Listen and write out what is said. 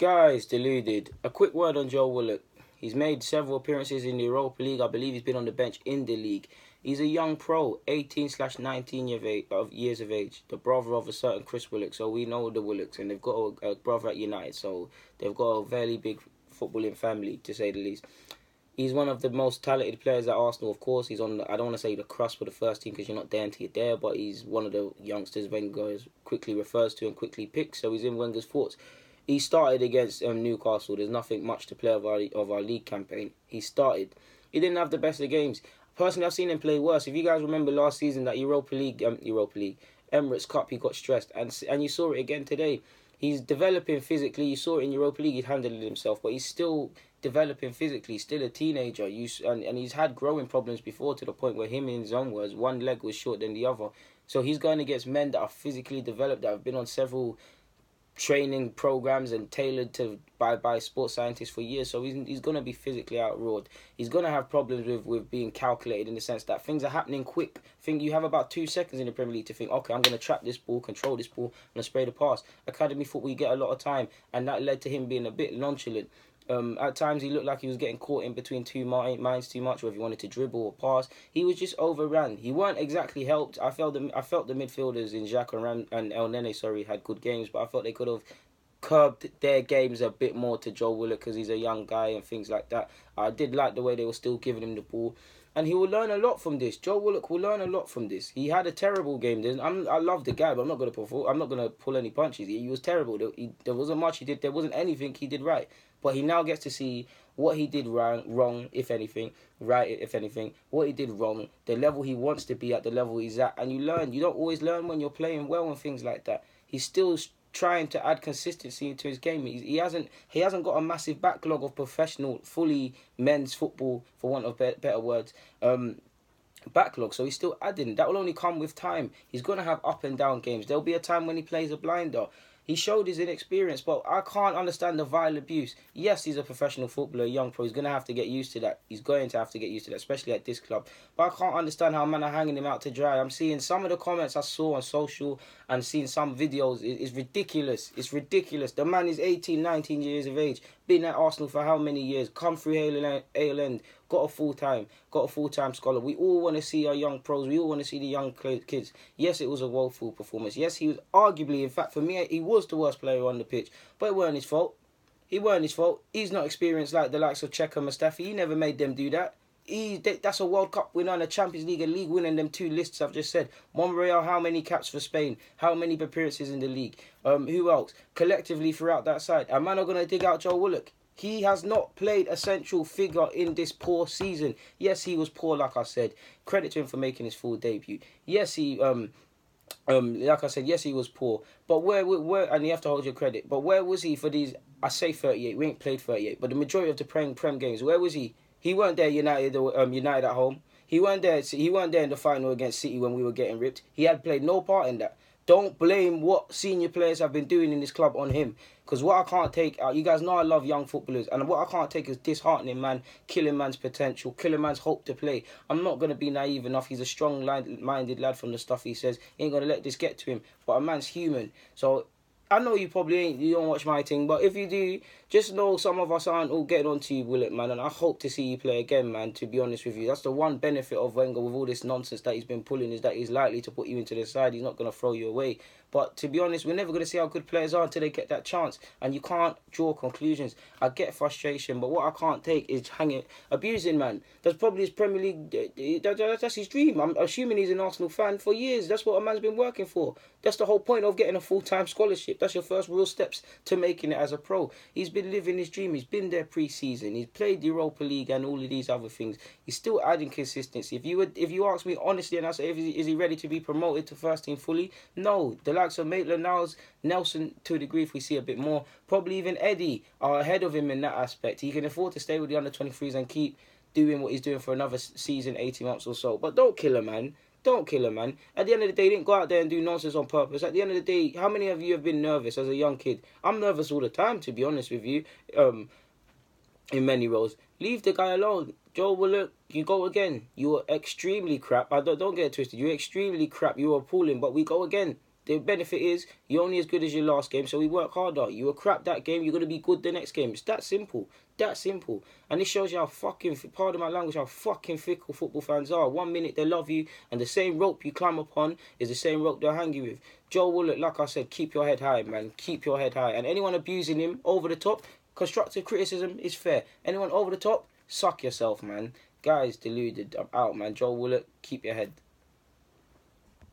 Guys, deluded. A quick word on Joe Wilock. He's made several appearances in the Europa League. I believe he's been on the bench in the league. He's a young pro, 18/19 years of age, the brother of a certain Chris Wilock. So we know the Willocks, and they've got a brother at United. So they've got a very big footballing family, to say the least. He's one of the most talented players at Arsenal, of course. He's on, I don't want to say the crust for the first team because you're not there until you're there, but he's one of the youngsters Wenger quickly refers to and quickly picks, so he's in Wenger's thoughts. He started against Newcastle. There's nothing much to play of our league campaign. He started. He didn't have the best of games. Personally, I've seen him play worse. If you guys remember last season, that Europa League, Emirates Cup, he got stressed, and you saw it again today. He's developing physically. You saw it in Europa League. He's handled it himself, but he's still developing physically. Still a teenager. And he's had growing problems before, to the point where him, in his own words, one leg was shorter than the other. So he's going against men that are physically developed, that have been on several training programs and tailored to by sports scientists for years. So he's going to be physically outroared. He's going to have problems with being calculated, in the sense that things are happening quick. You have about 2 seconds in the Premier League to think, okay, I'm going to trap this ball, control this ball, I'm going to spray the pass. Academy football, you get a lot of time, and that led to him being a bit nonchalant. At times he looked like he was getting caught in between two minds too much, whether he wanted to dribble or pass. He was just overran. He weren't exactly helped. I felt the midfielders in Xhaka and El Nene, had good games, but I felt they could have curbed their games a bit more to Joe Wilock, because he's a young guy and things like that. I did like the way they were still giving him the ball. And he will learn a lot from this. Joe Wilock will learn a lot from this. He had a terrible game. I love the guy, but I'm not going to pull any punches. He was terrible. There wasn't much he did. There wasn't anything he did right. But he now gets to see what he did wrong, if anything, right, if anything, what he did wrong, the level he wants to be at, the level he's at. And you learn. You don't always learn when you're playing well and things like that. He's still trying to add consistency into his game. He hasn't got a massive backlog of professional, fully men's football, for want of better words, backlog. So he's still adding. That will only come with time. He's going to have up and down games. There'll be a time when he plays a blinder. He showed his inexperience, but I can't understand the vile abuse. Yes, he's a professional footballer, a young pro. He's going to have to get used to that. He's going to have to get used to that, especially at this club. But I can't understand how men are hanging him out to dry. I'm seeing some of the comments I saw on social and seeing some videos. It's ridiculous. It's ridiculous. The man is 18, 19 years of age. Been at Arsenal for how many years? Come through Hale End. Got a full-time scholar. We all want to see our young pros. We all want to see the young kids. Yes, it was a woeful performance. Yes, he was arguably, in fact, for me, he was the worst player on the pitch. But it weren't his fault. He's not experienced like the likes of Cheika and Mustafi. He never made them do that. That's a World Cup winner and a Champions League and league winner in them two lists I've just said. Monreal, how many caps for Spain? How many appearances in the league? Who else? Collectively throughout that side. A man are going to dig out Joe Wilock. He has not played a central figure in this poor season. Yes, he was poor, like I said. Credit to him for making his full debut. Yes, like I said, yes, he was poor. But where, and you have to hold your credit. But where was he for these? I say 38. We ain't played 38, but the majority of the Prem games, where was he? He weren't there. United at home. He weren't there. He weren't there in the final against City when we were getting ripped. He had played no part in that. Don't blame what senior players have been doing in this club on him. Because what I can't take, you guys know I love young footballers, and what I can't take is disheartening man, killing man's potential, killing man's hope to play. I'm not going to be naive enough. He's a strong-minded lad from the stuff he says. He ain't going to let this get to him. But a man's human. So I know you probably ain't, you don't watch my thing, but if you do, just know some of us aren't all getting onto you, Wilock, man, and I hope to see you play again, man, to be honest with you. That's the one benefit of Wenger with all this nonsense that he's been pulling, is that he's likely to put you into the side. He's not going to throw you away. But to be honest, we're never going to see how good players are until they get that chance, and you can't draw conclusions. I get frustration, but what I can't take is abusing, man. That's probably his Premier League, that's his dream. I'm assuming he's an Arsenal fan for years. That's what a man's been working for. That's the whole point of getting a full-time scholarship. That's your first real steps to making it as a pro. He's been living his dream. He's been there pre-season. He's played the Europa League and all of these other things. He's still adding consistency. If you ask me honestly, and I say, is he ready to be promoted to first team fully? No. The likes of Maitland-Niles, Nelson to a degree, if we see a bit more, probably even Eddie are ahead of him in that aspect. He can afford to stay with the under-23s and keep doing what he's doing for another season, 18 months or so. But don't kill him, man. Don't kill him, man. At the end of the day, he didn't go out there and do nonsense on purpose. At the end of the day, how many of you have been nervous as a young kid? I'm nervous all the time, to be honest with you, in many roles. Leave the guy alone. Joe Wilock, you go again. You were extremely crap. Don't get it twisted. You were extremely crap. You were appalling, but we go again. The benefit is you're only as good as your last game, so we work harder. You were crap that game, you're going to be good the next game. It's that simple. That simple. And this shows you how fucking, pardon my language, how fucking fickle football fans are. 1 minute they love you, and the same rope you climb upon is the same rope they'll hang you with. Joe Wilock, like I said, keep your head high, man. Keep your head high. And anyone abusing him over the top, constructive criticism is fair. Anyone over the top, suck yourself, man. Guys, deluded. I'm out, man. Joe Wilock, keep your head.